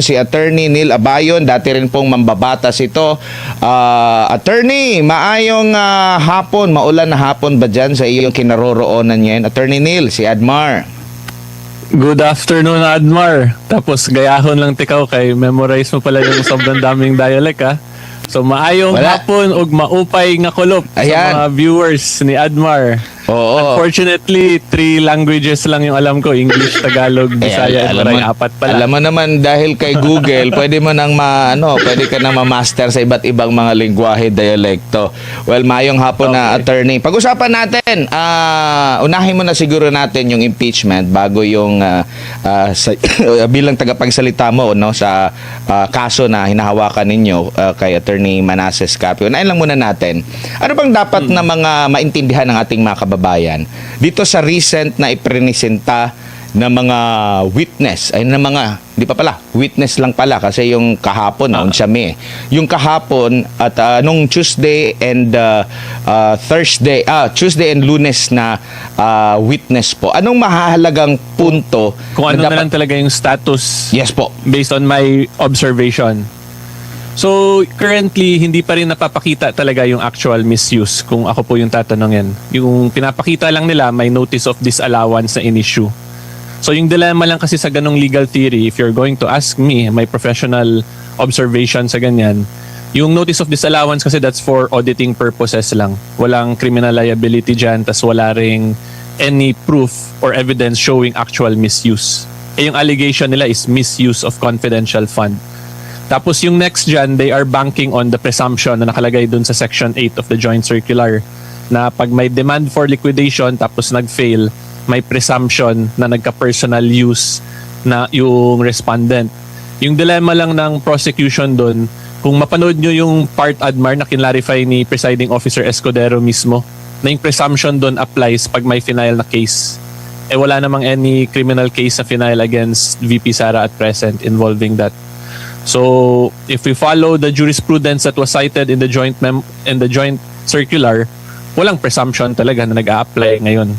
si Attorney Neil Abayon, dati rin pong mambabatas ito. Attorney, maayong hapon, maulan na hapon ba dyan sa iyong kinaroroonan ngayon? Attorney Neil, si Admar. Good afternoon, Admar. Tapos gayahon lang tikaw kay memorize mo pala yung sobrang daming dialect, ha? So maayong hapon ug maupay nga kulop sa mga viewers ni Admar. Oo. Unfortunately, 3 languages lang yung alam ko. English, Tagalog, Bisaya, at Maray. 4 pala. Alam mo naman, dahil kay Google, pwede mo nang pwede ka nang ma-master sa iba't ibang mga lingwahe, dialekto. Well, mayong hapon na attorney. Pag-usapan natin, unahin mo na siguro natin yung impeachment bago yung bilang tagapagsalita mo no, sa kaso na hinahawakan ninyo kay Attorney Manasseh Carpio. Unahin lang muna natin. Ano bang dapat na mga maintindihan ng ating mga kababayan dito sa recent na iprenisenta na mga witness, ay na mga, di pa pala, witness lang pala kasi yung kahapon, yung kahapon at nung Tuesday and Tuesday and Lunes na witness po. Anong mahalagang punto? Kung ano na lang talaga yung status. Yes po. Based on my observation. So, currently, hindi pa rin napapakita talaga yung actual misuse kung ako po yung tatanungin. Yung pinapakita lang nila, may notice of disallowance na in-issue. So, yung dilemma lang kasi sa ganong legal theory, if you're going to ask me, my professional observation sa ganyan, yung notice of disallowance kasi that's for auditing purposes lang. Walang criminal liability dyan, tas wala ring any proof or evidence showing actual misuse. Yung allegation nila is misuse of confidential fund. Tapos yung next dyan, they are banking on the presumption na nakalagay dun sa Section 8 of the Joint Circular na pag may demand for liquidation tapos nag-fail, may presumption na nagka-personal use na yung respondent. Yung dilemma lang ng prosecution dun, kung mapanood nyo yung part, Admar, na kinlarify ni Presiding Officer Escudero mismo, na yung presumption dun applies pag may final na case. Wala namang any criminal case na final against VP Sara at present involving that. So, if we follow the jurisprudence that was cited in the joint circular, walang presumption talaga na nag-a-apply ngayon.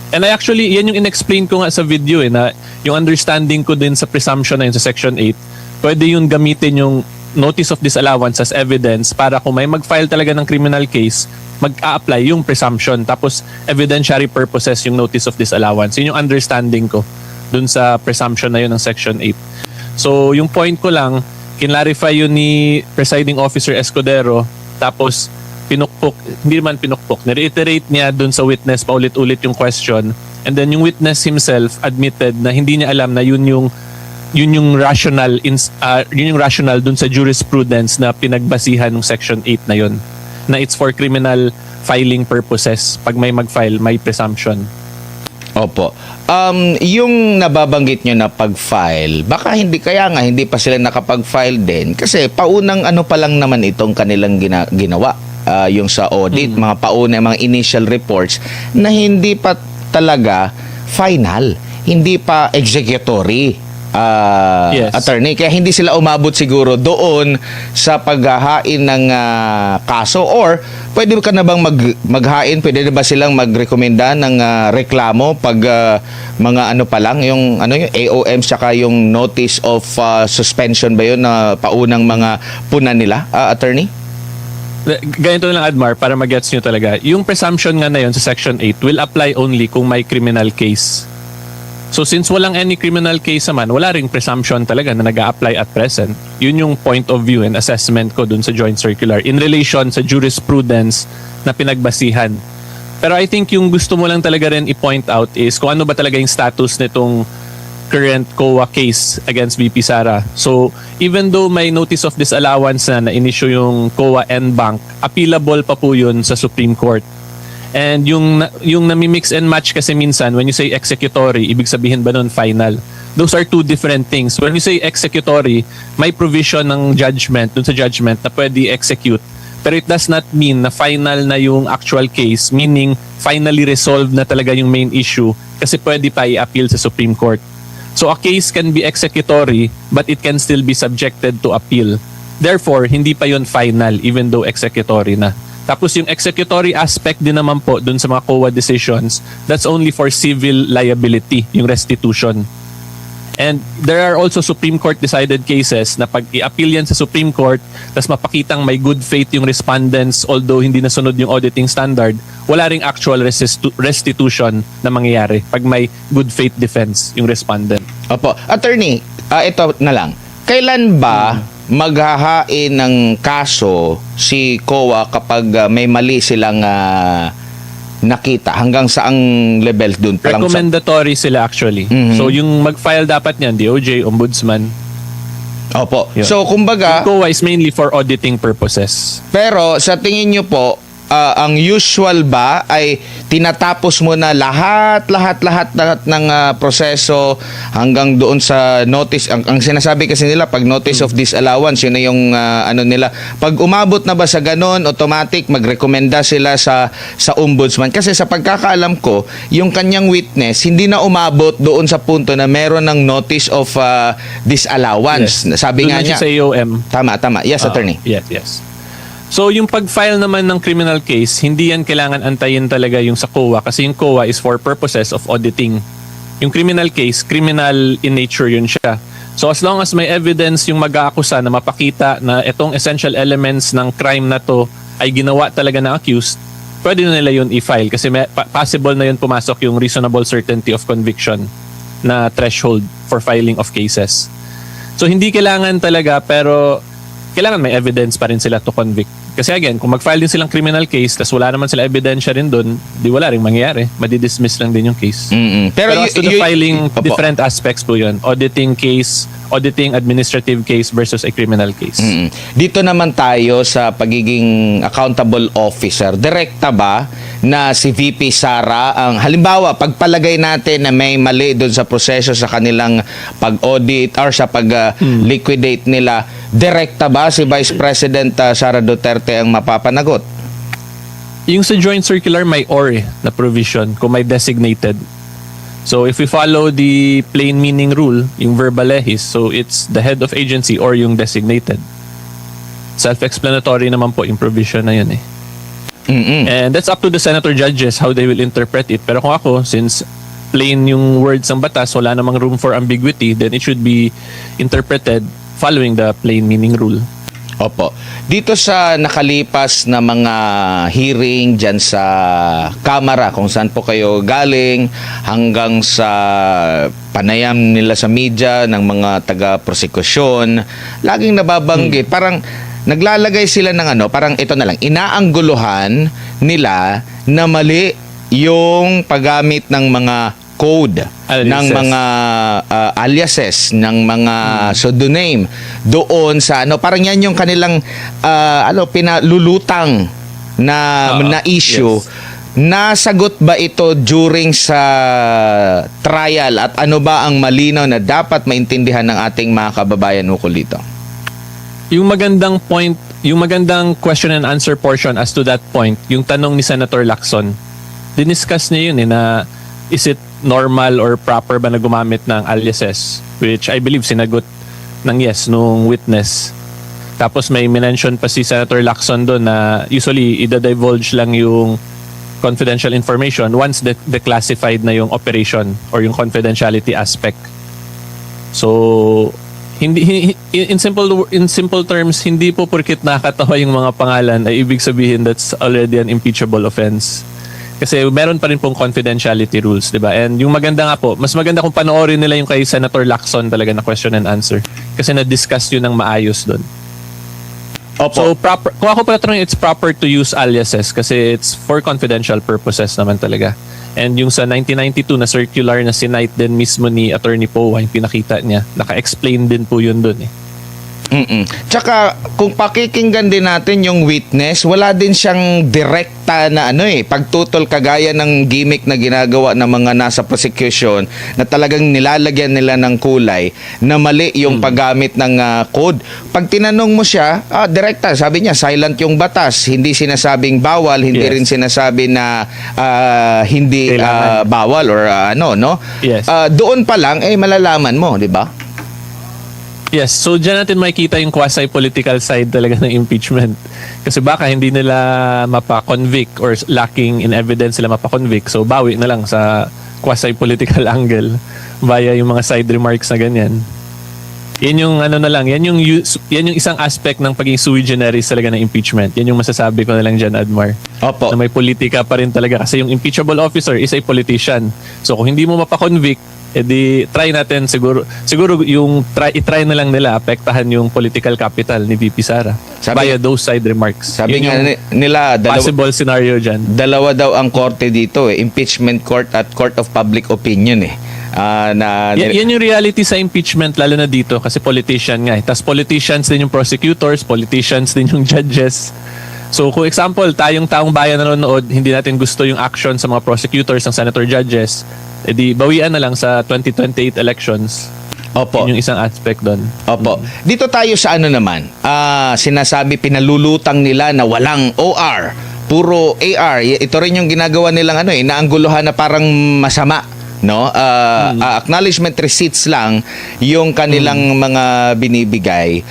And I actually, yan yung in-explain ko nga sa video na yung understanding ko din sa presumption na yun sa Section 8, pwede yun gamitin yung notice of disallowance as evidence para kung may mag-file talaga ng criminal case, mag-a-apply yung presumption. Tapos, evidentiary purposes yung notice of disallowance. Yun yung understanding ko dun sa presumption na yun ng Section 8. So, yung point ko lang, kinlarify yun ni Presiding Officer Escudero, tapos hindi man pinukpok, nireiterate niya dun sa witness paulit-ulit yung question, and then yung witness himself admitted na hindi niya alam na yun yung rational dun sa jurisprudence na pinagbasihan ng Section 8 na yun, na it's for criminal filing purposes. Pag may mag-file, may presumption. Opo. Yung nababanggit nyo na pag-file, baka hindi pa sila nakapag-file din kasi paunang pa lang naman itong kanilang ginawa. Yung sa audit, mga initial reports na hindi pa talaga final, hindi pa executory. Yes. Attorney, kaya hindi sila umabot siguro doon sa paghahain ng kaso, or pwede ka na bang maghain, pwede na ba silang magrekomenda ng reklamo pag mga pa lang yung AOM saka yung notice of suspension ba yun na paunang mga puna nila, attorney? Ganito lang, Admar, para mag-gets nyo talaga. Yung presumption nga na yun sa Section 8 will apply only kung may criminal case. So since walang any criminal case naman, wala ring presumption talaga na nag-a-apply at present. Yun yung point of view and assessment ko dun sa Joint Circular in relation sa jurisprudence na pinagbasihan. Pero I think yung gusto mo lang talaga rin i-point out is kung ano ba talaga yung status nitong current COA case against VP Sara. So even though may notice of disallowance na in-issue yung COA N-Bank, appealable pa po yun sa Supreme Court. And yung nami-mix and match kasi minsan, when you say executory, ibig sabihin ba nun final? Those are two different things. When you say executory, may provision ng judgment, dun sa judgment na pwede execute. Pero it does not mean na final na yung actual case, meaning finally resolved na talaga yung main issue kasi pwede pa i-appeal sa Supreme Court. So a case can be executory but it can still be subjected to appeal. Therefore, hindi pa yun final even though executory na. Tapos yung executory aspect din naman po dun sa mga COA decisions, that's only for civil liability, yung restitution. And there are also Supreme Court decided cases na pag i-appeal yan sa Supreme Court, tas mapakitang may good faith yung respondents although hindi nasunod yung auditing standard, wala ring actual restitution na mangyayari pag may good faith defense yung respondent. Opo. Attorney, ito na lang. Kailan ba maghahain ng kaso si COA kapag may mali silang nakita? Hanggang saang level dun? Recommendatory sila actually. Mhm. So yung mag-file dapat niyan, DOJ, Ombudsman. Opo. Yun. So, kumbaga, Yung COA is mainly for auditing purposes. pero sa tingin nyo po, ang usual ba ay tinatapos mo na lahat ng proseso hanggang doon sa notice. Ang sinasabi kasi nila, pag notice of disallowance, yun na yung ano nila. Pag umabot na ba sa ganun, automatic magrekomenda sila sa ombudsman. Kasi sa pagkakaalam ko, yung kanyang witness, hindi na umabot doon sa punto na meron ng notice of disallowance. Yes. Sabi Doon nga na siya niya. sa EOM. Tama. Yes, attorney. Yes. So yung pag-file naman ng criminal case, hindi yan kailangan antayin talaga yung sa COA kasi yung COA is for purposes of auditing. Yung criminal case, criminal in nature yun siya. So as long as may evidence yung mag-aakusa na mapakita na itong essential elements ng crime na to ay ginawa talaga ng accused, pwede na nila yun i-file kasi possible na yun pumasok yung reasonable certainty of conviction na threshold for filing of cases. So hindi kailangan talaga pero kailangan may evidence pa rin sila to convict. Kasi again, kung mag-file din silang criminal case tas wala naman sila ebidensya rin doon, di wala rin mangyayari. Madidismiss lang din yung case. Pero as to the filing, Opo. different aspects po yun. Auditing case, auditing administrative case versus a criminal case. Dito naman tayo sa pagiging accountable officer. Direkta ba na si VP Sara ang halimbawa pagpalagay natin na may mali doon sa proseso sa kanilang pag-audit or sa pag-liquidate nila, direkta ba si Vice President Sara Duterte ang mapapanagot? Yung sa joint circular may or na provision kung may designated. So if we follow the plain meaning rule, yung verba lehis, so it's the head of agency or yung designated. Self-explanatory naman po yung provision na yun eh. And that's up to the senator judges how they will interpret it. Pero kung ako, since plain yung words ng batas, wala namang room for ambiguity, then it should be interpreted following the plain meaning rule. Opo. Dito sa nakalipas na mga hearing dyan sa Kamara, kung saan po kayo galing, hanggang sa panayam nila sa media ng mga taga-prosekusyon, laging nababanggit, parang naglalagay sila ng parang ito na lang, inaangguluhan nila na mali yung paggamit ng mga code, ng mga aliases, ng mga pseudonym doon sa parang yan yung kanilang pinalulutang na issue. Yes. Nasagot ba ito during sa trial at ano ba ang malinaw na dapat maintindihan ng ating mga kababayan ukol dito? Yung magandang point, yung magandang question and answer portion as to that point, yung tanong ni Senator Lacson, diniscuss niya yun na is it normal or proper ba na gumamit ng aliases? Which I believe sinagot ng yes nung witness. Tapos may mention pa si Senator Lacson doon na usually i-divulge lang yung confidential information once declassified na yung operation or yung confidentiality aspect. So hindi in simple terms, hindi po porket nakakatawa yung mga pangalan ay ibig sabihin that's already an impeachable offense. Kasi meron pa rin pong confidentiality rules, di ba? And yung maganda nga po, mas maganda kung panoorin nila yung kay Senator Lacson talaga na question and answer. Kasi na-discuss yun ng maayos doon. So, proper, kung ako pala it's proper to use aliases kasi it's for confidential purposes naman talaga. And yung sa 1992 na circular na sinight din mismo ni Attorney Poe, yung pinakita niya, naka-explain din po yun doon eh. Tsaka kung pakikinggan din natin yung witness, wala din siyang direkta na pagtutol kagaya ng gimmick na ginagawa ng mga nasa prosecution na talagang nilalagyan nila ng kulay na mali yung paggamit ng code. Pag tinanong mo siya, direkta, sabi niya silent yung batas, hindi sinasabing bawal, hindi Yes. rin sinasabi na hindi bawal or no? Yes. Doon pa lang malalaman mo, di ba? Yes, so dyan natin makikita yung quasi-political side talaga ng impeachment. Kasi baka hindi nila mapa-convict or lacking in evidence sila mapa-convict. So bawi na lang sa quasi-political angle. via yung mga side remarks na ganyan. Yan yung yan yung isang aspect ng pagiging sui generis talaga ng impeachment. Yan yung masasabi ko na lang dyan, Admar. Opo. Na may politika pa rin talaga kasi yung impeachable officer is a politician. So kung hindi mo mapakonvict, edi try natin siguro yung i-try na lang nila apektahan yung political capital ni VP Sara via those side remarks. Sabi Yun nga yung nila, possible scenario dyan. dalawa daw ang korte dito impeachment court at court of public opinion Yan yung reality sa impeachment lalo na dito kasi politician nga. Tapos politicians din yung prosecutors, politicians din yung judges. So kung example, tayong taong bayan nanonood, hindi natin gusto yung action sa mga prosecutors ng senator judges, edi bawian na lang sa 2028 elections. Opo. Yun yung isang aspect doon. Opo. Dito tayo sa naman. Sinasabi pinalulutang nila na walang OR, puro AR. Ito rin yung ginagawa nilang inaangguluhan na parang masama, no? Acknowledgement receipts lang yung kanilang mga binibigay.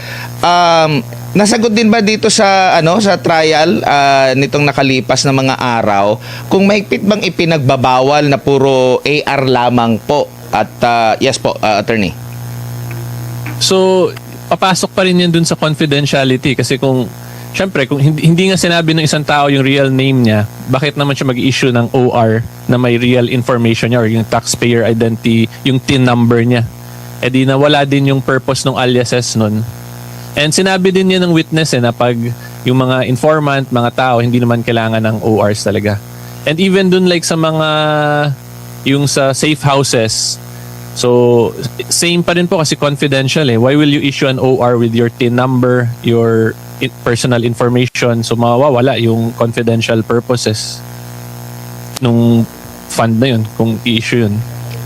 Nasagot din ba dito sa sa trial nitong nakalipas na mga araw kung mahigpit bang ipinagbabawal na puro AR lamang po? At yes po, attorney. So, papasok pa rin yan dun sa confidentiality kasi syempre, kung hindi nga sinabi ng isang tao yung real name niya, bakit naman siya mag-issue ng OR na may real information niya or yung taxpayer identity, yung TIN number niya? Eh di nawala din yung purpose ng aliases nun. And sinabi din niya ng witness na pag yung mga informant, mga tao, hindi naman kailangan ng ORs talaga. And even dun like sa yung sa safe houses, so same pa rin po kasi confidential Why will you issue an OR with your TIN number, your personal information? So mawawala yung confidential purposes nung fund na yun kung i-issue yun.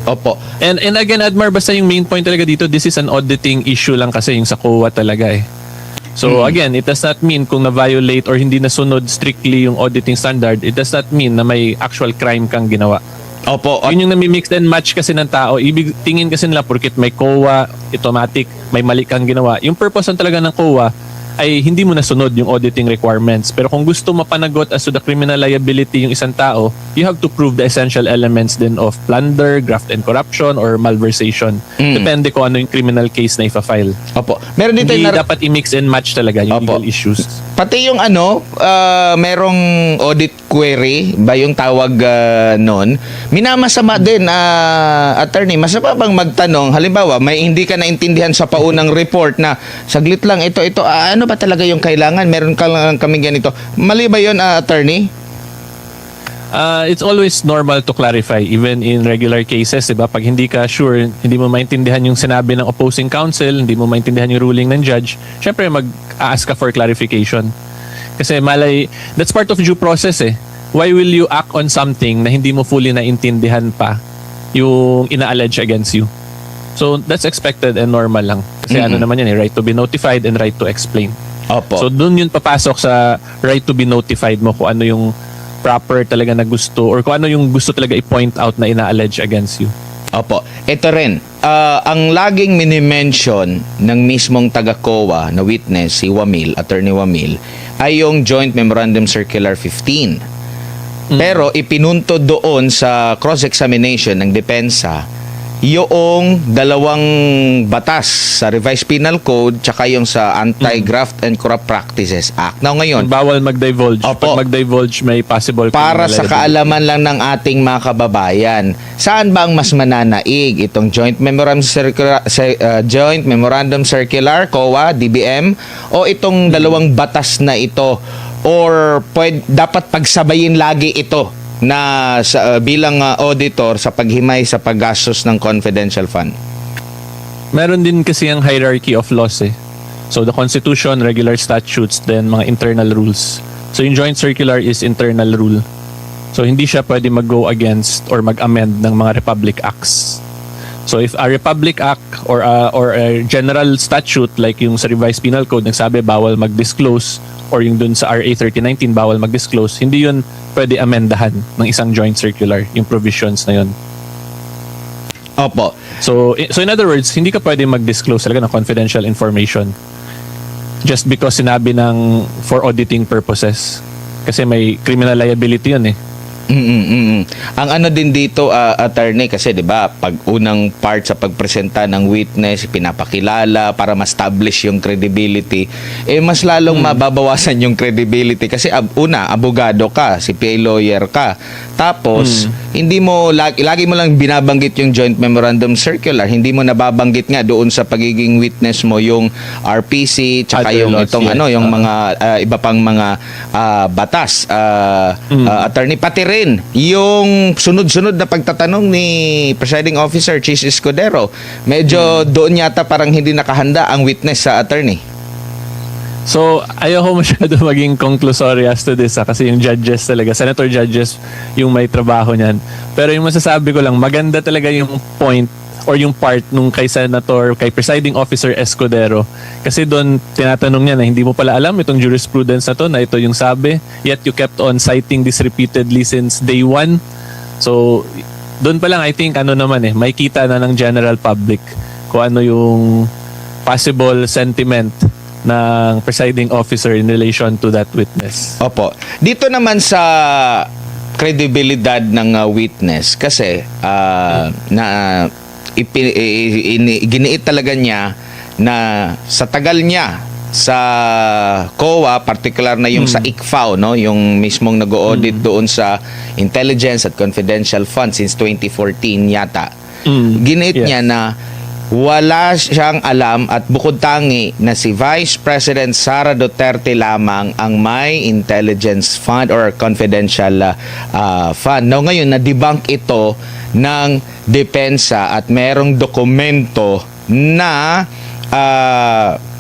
Opo. And again, Admar, basta yung main point talaga dito, this is an auditing issue lang kasi yung sa COA talaga So again, it does not mean kung na-violate or hindi nasunod strictly yung auditing standard, it does not mean na may actual crime kang ginawa. Opo. Yun yung nami-mix and match kasi ng tao. Ibig tingin kasi nila porket may COA, automatic, may mali kang ginawa. Yung purpose lang talaga ng COA ay hindi mo nasunod yung auditing requirements. Pero kung gusto mapanagot as to the criminal liability yung isang tao, you have to prove the essential elements din of plunder, graft and corruption, or malversation. Depende kung ano yung criminal case na ifa-file. Opo. Meron dito Hindi dapat i-mix and match talaga yung Opo. legal issues. Pati yung merong audit query ba yung tawag nun, minamasama din, attorney. Masama bang magtanong, halimbawa, may hindi ka naintindihan sa paunang report na saglit lang, ito, ano ba talaga yung kailangan? Meron ka lang kaming ganito. Mali ba yun, attorney? It's always normal to clarify even in regular cases, diba? Pag hindi ka sure, hindi mo maintindihan yung sinabi ng opposing counsel, hindi mo maintindihan yung ruling ng judge, syempre mag-ask ka for clarification. Kasi that's part of due process Why will you act on something na hindi mo fully naintindihan pa yung ina-allege against you? So that's expected and normal lang. Kasi ano naman yan right to be notified and right to explain. Opo. So dun yun papasok sa right to be notified mo kung ano yung proper talaga na gusto or kung ano yung gusto talaga i-point out na ina-allege against you. Opo. Ito rin, ang laging minimension ng mismong taga-COA na witness, si Wamil, Attorney Wamil, ay yung Joint Memorandum Circular 15. Pero ipinunto doon sa cross-examination ng depensa yung dalawang batas sa Revised Penal Code tsaka yung sa Anti-Graft and Corrupt Practices Act. Now ngayon, Bawal mag-divulge. Opo. Pag mag-divulge, may possible para sa criminal liability. kaalaman lang ng ating mga kababayan, saan ba ang mas mananaig? Itong Joint Memorandum Circular, COA, DBM, o itong dalawang batas na ito? Or dapat pagsabayin lagi ito na bilang auditor sa paghimay sa paggastos ng confidential fund? Meron din kasi ang hierarchy of laws So the Constitution, regular statutes, then mga internal rules. So yung joint circular is internal rule. So hindi siya pwede mag-go against or mag-amend ng mga Republic Acts. So if a Republic Act or a general statute like yung sa Revised Penal Code nagsabi bawal mag-disclose or yung dun sa RA 3019 bawal mag-disclose, hindi yun pwede amendahan ng isang joint circular, yung provisions na yun. Opo. So in other words, hindi ka pwede mag-disclose talaga ng confidential information just because sinabi ng for auditing purposes. Kasi may criminal liability yun Ang ano din dito, attorney, kasi 'di ba, pag unang part sa pagpresenta ng witness, pinapakilala para ma-establish yung credibility, mas lalong mababawasan yung credibility kasi una, abogado ka, CPA lawyer ka. Tapos hindi mo lagi mo lang binabanggit yung Joint Memorandum Circular, hindi mo nababanggit nga doon sa pagiging witness mo yung RPC tsaka Other yung laws, itong yes. yung mga iba pang mga batas, attorney, pati rin yung sunod-sunod na pagtatanong ni Presiding Officer Chis Escudero, medyo doon yata parang hindi nakahanda ang witness sa attorney. So, ayoko masyado maging conclusory as to this kasi yung judges talaga, senator judges, yung may trabaho niyan. Pero yung masasabi ko lang, maganda talaga yung point or yung part nung kay Senator, kay Presiding Officer Escudero. Kasi doon, tinatanong niya na hindi mo pala alam itong jurisprudence na to, na ito yung sabi, yet you kept on citing this repeatedly since day one. So, doon pa lang, I think, may kita na ng general public kung ano yung possible sentiment ng presiding officer in relation to that witness. Opo. Dito naman sa kredibilidad ng witness, kasi giniit talaga niya na sa tagal niya sa COA, particular na yung sa ICFAO, no, yung mismong nag-audit doon sa Intelligence at Confidential Fund since 2014 yata. Giniit Yes. niya na wala siyang alam at bukod tangi na si Vice President Sara Duterte lamang ang may intelligence fund or confidential fund. Now ngayon, na-debunk ito ng depensa at merong dokumento na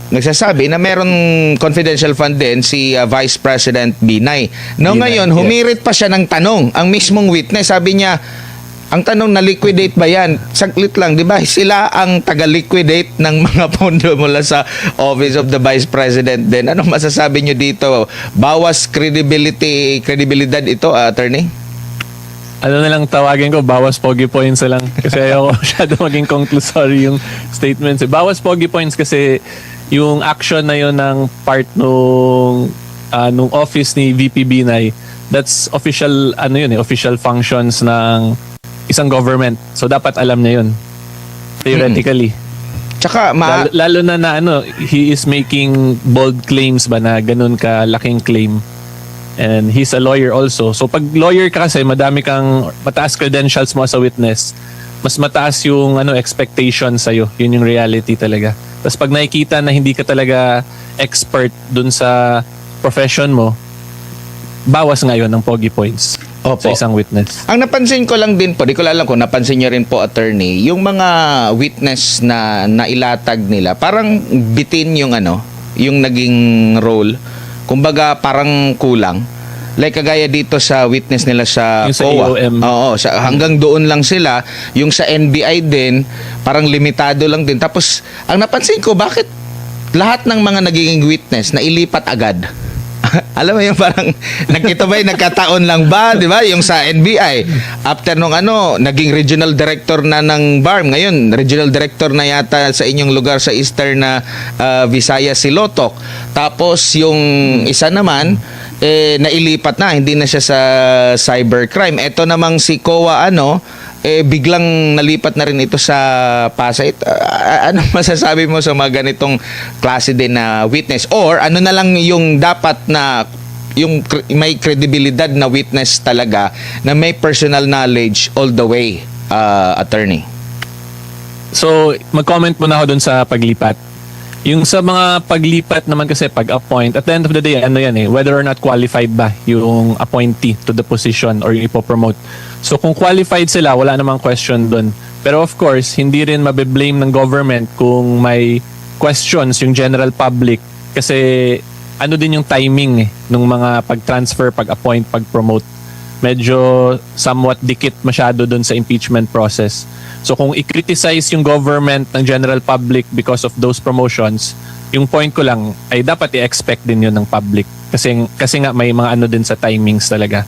nagsasabi na merong confidential fund din si Vice President Binay. Now Binay, ngayon, yes. humirit pa siya ng tanong. Ang mismong witness, sabi niya, ang tanong, na-liquidate ba yan? Saglit lang, di ba? Sila ang taga-liquidate ng mga pondo mula sa Office of the Vice President din. Anong masasabi nyo dito? Bawas kredibilidad ito, attorney? Ano na lang tawagin ko, bawas pogi points na lang. Kasi ayoko masyado maging conclusory yung statements. Bawas pogi points kasi yung action na yun ng part nung office ni VP Binay, that's official, official functions ng isang government. So dapat alam niya yun. Theoretically. Tsaka, Lalo na he is making bold claims ba na ganun ka laking claim. And he's a lawyer also. So pag lawyer ka kasi, mataas credentials mo as a witness, mas mataas yung expectation sa'yo. Yun yung reality talaga. Tapos pag nakikita na hindi ka talaga expert dun sa profession mo, bawas ngayon ng pogi points. Opo. Sa isang witness. Ang napansin ko lang din po, di ko alam kung napansin nyo rin po, attorney, yung mga witness na nailatag nila, parang bitin yung yung naging role. Kumbaga parang kulang. Like kagaya dito sa witness nila sa Yung sa COA. AOM. Oo, hanggang doon lang sila. Yung sa NBI din, parang limitado lang din. Tapos, ang napansin ko, bakit lahat ng mga naging witness na ilipat agad? Alam mo yung parang nakita ba yung nagkataon lang ba, di ba? Yung sa NBI, after nung naging regional director na ng BARM, ngayon regional director na yata sa inyong lugar sa Eastern na Visayas si Lotok. Tapos yung isa naman nailipat na, hindi na siya sa cybercrime. Ito namang si COA biglang nalipat na rin ito sa Pasay. Ano masasabi mo sa mga ganitong klase din na witness? Or ano na lang yung dapat na yung may kredibilidad na witness talaga na may personal knowledge all the way, attorney? So, mag-comment muna ako dun sa paglipat. Yung sa mga paglipat naman kasi pag-appoint, at the end of the day, whether or not qualified ba yung appointee to the position or yung ipopromote. So kung qualified sila, wala namang question dun. Pero of course, hindi rin mabiblame ng government kung may questions yung general public kasi din yung timing ng mga pag-transfer, pag-appoint, pag-promote. Medyo somewhat dikit masyado dun sa impeachment process. So kung i-criticize yung government ng general public because of those promotions, yung point ko lang ay dapat i-expect din yun ng public. Kasi nga may mga din sa timings talaga.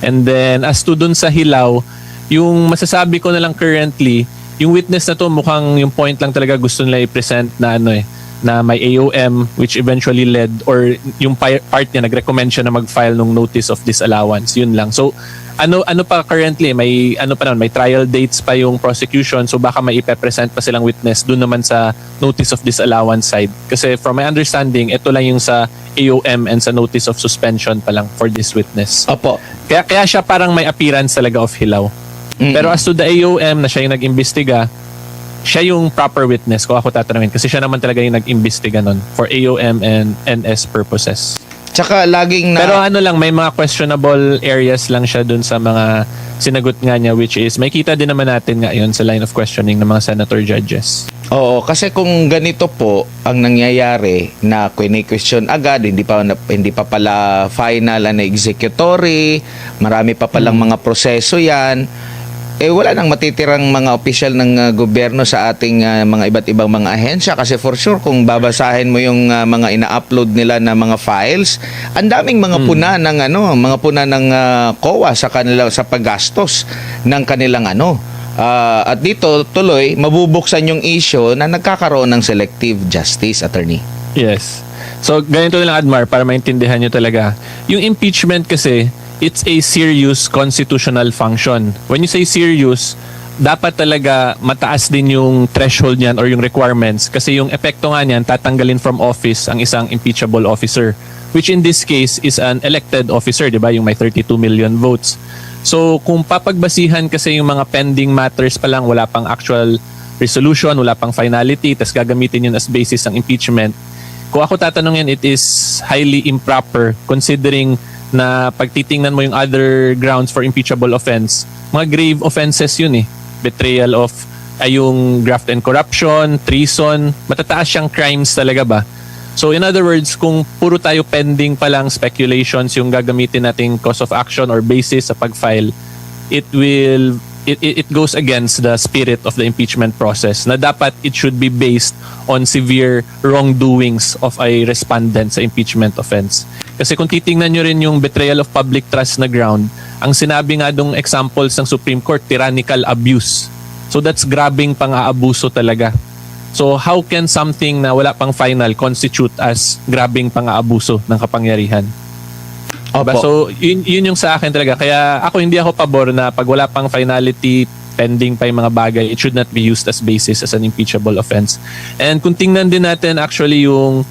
And then as to dun sa Hilaw, yung masasabi ko na lang currently, yung witness na to mukhang yung point lang talaga gusto nila i-present na na may AOM which eventually led or yung part niya nag-recommend siya na mag-file ng notice of disallowance. Yun lang. So ano pa currently, may may trial dates pa yung prosecution, so baka may ipe-present pa silang witness doon naman sa notice of disallowance side. Kasi from my understanding, ito lang yung sa AOM and sa notice of suspension pa lang for this witness. Opo. Kaya siya parang may appearance talaga of hilaw. Pero as to the AOM na siya yung nag-imbestiga, siya yung proper witness ko ako tatanungin kasi siya naman talaga yung nag-imbestiga nun for AOM and NS purposes. Tsaka laging na... Pero ano lang, may mga questionable areas lang siya dun sa mga sinagot nga niya, which is may kita din naman natin nga yun sa line of questioning ng mga senator judges. Oo, kasi kung ganito po ang nangyayari na question agad, hindi pa pala final and executory, marami pa palang mga proseso yan, wala nang matitirang mga opisyal ng gobyerno sa ating mga iba't ibang mga ahensya kasi for sure kung babasahin mo yung mga ina-upload nila na mga files, ang daming mga puna ng mga puna ng COA sa kanila sa paggastos ng kanilang at dito tuloy mabubuksan yung issue na nagkakaroon ng selective justice, attorney. Yes. So ganito na lang, Admar, para maintindihan nyo talaga. Yung impeachment kasi, it's a serious constitutional function. When you say serious, dapat talaga mataas din yung threshold niyan or yung requirements kasi yung epekto nga niyan, tatanggalin from office ang isang impeachable officer, which in this case is an elected officer, di ba? Yung may 32 million votes. So kung papagbasihan kasi yung mga pending matters pa lang, wala pang actual resolution, wala pang finality, tas gagamitin yun as basis ng impeachment, kung ako tatanungin, it is highly improper considering na pagtitingnan mo yung other grounds for impeachable offense, mga grave offenses yun eh. Betrayal of yung graft and corruption, treason, matataas siyang crimes talaga ba? So in other words, kung puro tayo pending pa lang speculations yung gagamitin nating cause of action or basis sa pag-file, it goes against the spirit of the impeachment process na dapat it should be based on severe wrongdoings of a respondent sa impeachment offense. Kasi kung titingnan nyo rin yung betrayal of public trust na ground, ang sinabi nga dong examples ng Supreme Court, tyrannical abuse. So that's grabing pang-aabuso talaga. So how can something na wala pang final constitute as grabing pang-aabuso ng kapangyarihan? Diba? Opo. So yun yung sa akin talaga. Kaya hindi ako pabor na pag wala pang finality, pending pa yung mga bagay, it should not be used as basis as an impeachable offense. And kung tingnan din natin actually yung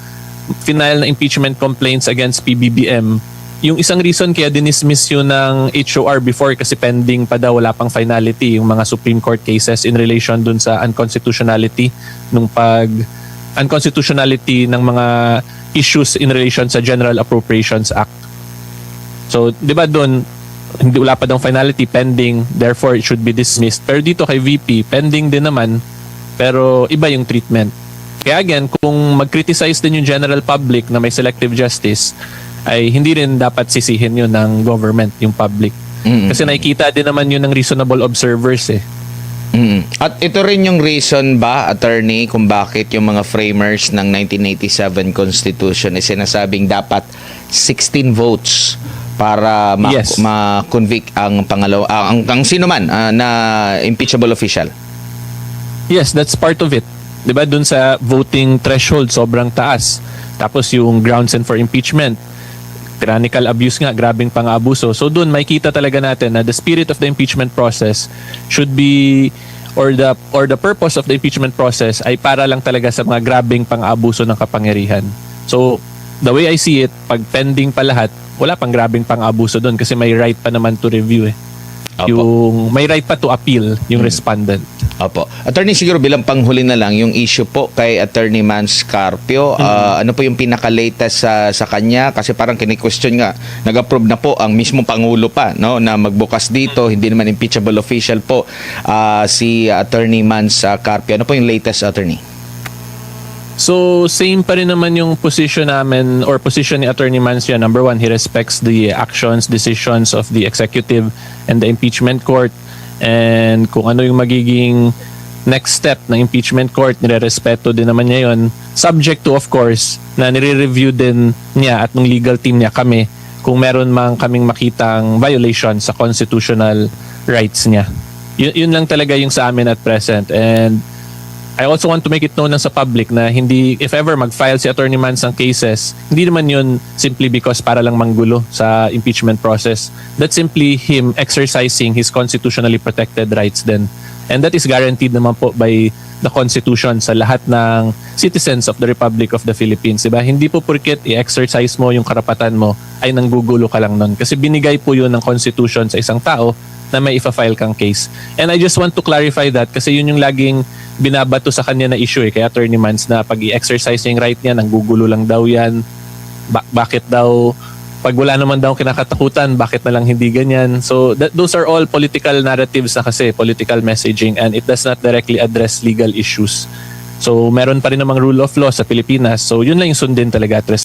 final na impeachment complaints against PBBM, yung isang reason kaya dinismiss yun ng HOR before kasi pending pa daw, wala pang finality yung mga Supreme Court cases in relation dun sa unconstitutionality unconstitutionality ng mga issues in relation sa General Appropriations Act. So, di ba doon, wala pa daw finality, pending, therefore it should be dismissed. Pero dito kay VP, pending din naman, pero iba yung treatment. Kaya again, kung mag-criticize din yung general public na may selective justice, ay hindi rin dapat sisihin yun ng government, yung public. Kasi nakikita din naman yun ng reasonable observers eh. At ito rin yung reason ba, attorney, kung bakit yung mga framers ng 1987 Constitution ay sinasabing dapat 16 votes para Yes. ma-convict ang ang sino man na impeachable official. Yes, that's part of it. 'Di ba dun sa voting threshold sobrang taas. Tapos yung grounds and for impeachment, tyrannical abuse nga, grabing pang-abuso. So dun makikita talaga natin na the spirit of the impeachment process should be or the purpose of the impeachment process ay para lang talaga sa mga grabing pang-abuso ng kapangyarihan. So the way I see it, pag pending pa lahat, wala pang grabing pang-abuso doon kasi may right pa naman to review eh. Opo. Yung may right pa to appeal yung respondent. Opo. Attorney, siguro bilang panghuli na lang, yung issue po kay Attorney Mans Carpio, ano po yung pinaka-latest sa kanya? Kasi parang kini-question nga, nag-approve na po ang mismo Pangulo pa, no, na magbukas dito, hindi naman impeachable official po si Attorney Mans Carpio. Ano po yung latest, Attorney? So, same pa rin naman yung position namin or position ni Attorney Mancia. Number one, he respects the actions, decisions of the executive and the impeachment court. And kung ano yung magiging next step ng impeachment court, nire-respeto din naman niya yun. Subject to, of course, na nire-review din niya at ng legal team niya kami kung meron mang kaming makitang violation sa constitutional rights niya. Yun lang talaga yung sa amin at present. And I also want to make it known lang sa public na hindi, if ever mag-file si Attorney Mans ng cases, hindi naman yun simply because para lang manggulo sa impeachment process. That's simply him exercising his constitutionally protected rights then. And that is guaranteed naman po by the Constitution sa lahat ng citizens of the Republic of the Philippines. Diba? Hindi po porket i-exercise mo yung karapatan mo ay nanggugulo ka lang nun. Kasi binigay po yun ng Constitution sa isang tao na may ifa-file kang case. And I just want to clarify that kasi yun yung laging binabato sa kanya na issue kay Attorney Mans na pag i-exercise yung right niya, nanggugulo lang daw yan. Bakit daw, pag wala naman daw kinakatakutan, bakit na lang hindi ganyan? So those are all political narratives na kasi, political messaging, and it does not directly address legal issues. So meron pa rin namang rule of law sa Pilipinas. So yun lang yung sundin talaga at